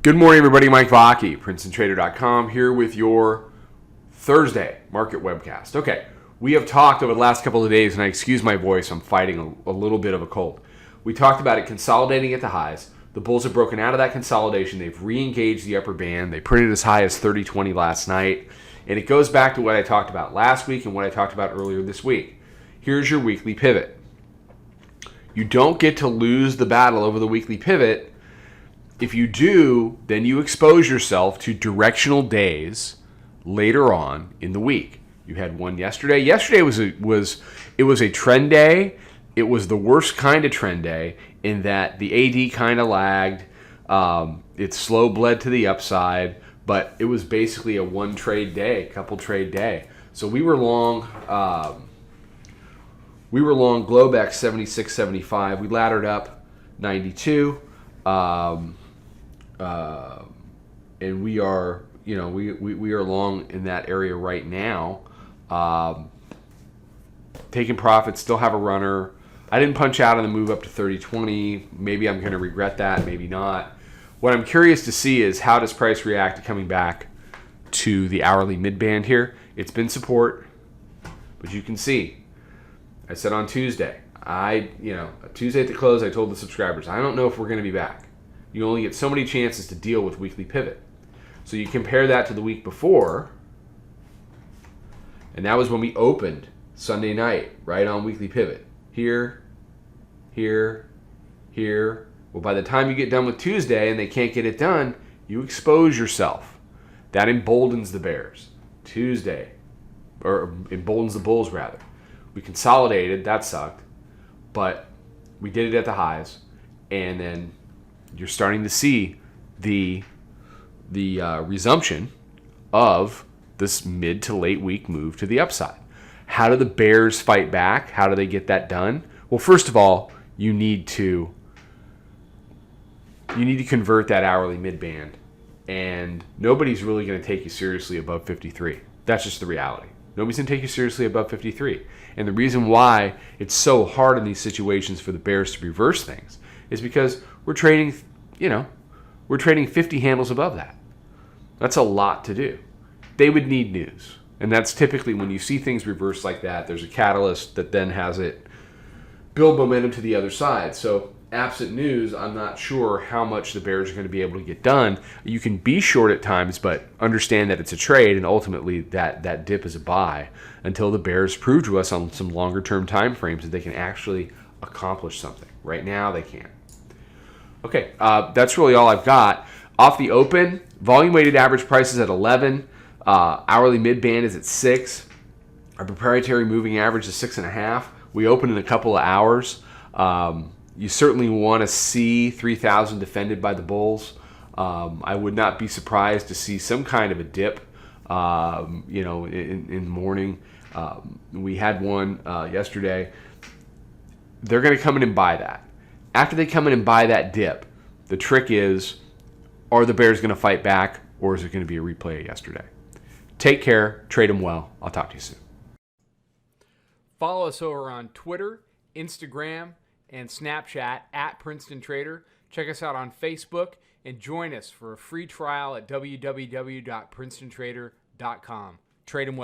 Good morning, everybody. Mike Vacchi, Princetontrader.com, here with your Thursday market webcast. Okay, we have talked over the last couple of days, and I excuse my voice, I'm fighting a little bit of a cold. We talked about it consolidating at the highs. The bulls have broken out of that consolidation. They've re-engaged the upper band. They printed as high as 30.20 last night. And it goes back to what I talked about last week and what I talked about earlier this week. Here's your weekly pivot. You don't get to lose the battle over the weekly pivot. If you do, then you expose yourself to directional days later on in the week. You had one yesterday. Yesterday was a trend day. It was the worst kind of trend day in that the AD kind of lagged. It slow bled to the upside, but it was basically a one trade day, couple trade day. So we were long Globex 76.75. We laddered up 92. And we are, we are long in that area right now. Taking profits, still have a runner. I didn't punch out on the move up to 30.20. Maybe I'm going to regret that, maybe not. What I'm curious to see is how does price react to coming back to the hourly mid-band here. It's been support, but you can see, I said on Tuesday, Tuesday at the close, I told the subscribers, I don't know if we're going to be back. You only get so many chances to deal with weekly pivot. So you compare that to the week before, and that was when we opened Sunday night, right on weekly pivot. Here, here, here. Well, by the time you get done with Tuesday and they can't get it done, you expose yourself. That emboldens the bears. Tuesday, or emboldens the bulls rather. We consolidated, that sucked, but we did it at the highs, and then you're starting to see the resumption of this mid to late week move to the upside. How do the bears fight back? How do they get that done? Well, first of all, you need to convert that hourly mid-band, and nobody's really going to take you seriously above 53. That's just the reality. Nobody's going to take you seriously above 53. And the reason why it's so hard in these situations for the bears to reverse things is because we're trading 50 handles above that. That's a lot to do. They would need news. And that's typically when you see things reverse like that, there's a catalyst that then has it build momentum to the other side. So absent news, I'm not sure how much the bears are going to be able to get done. You can be short at times, but understand that it's a trade, and ultimately that dip is a buy until the bears prove to us on some longer term time frames that they can actually accomplish something. Right now, they can't. Okay, that's really all I've got. Off the open, volume weighted average price is at 11. Hourly mid-band is at 6. Our proprietary moving average is 6.5. We open in a couple of hours. You certainly want to see 3,000 defended by the bulls. I would not be surprised to see some kind of a dip, in the morning. We had one yesterday. They're going to come in and buy that. After they come in and buy that dip, the trick is, are the bears going to fight back, or is it going to be a replay of yesterday? Take care. Trade them well. I'll talk to you soon. Follow us over on Twitter, Instagram, and Snapchat at Princeton Trader. Check us out on Facebook and join us for a free trial at www.princetontrader.com. Trade them well.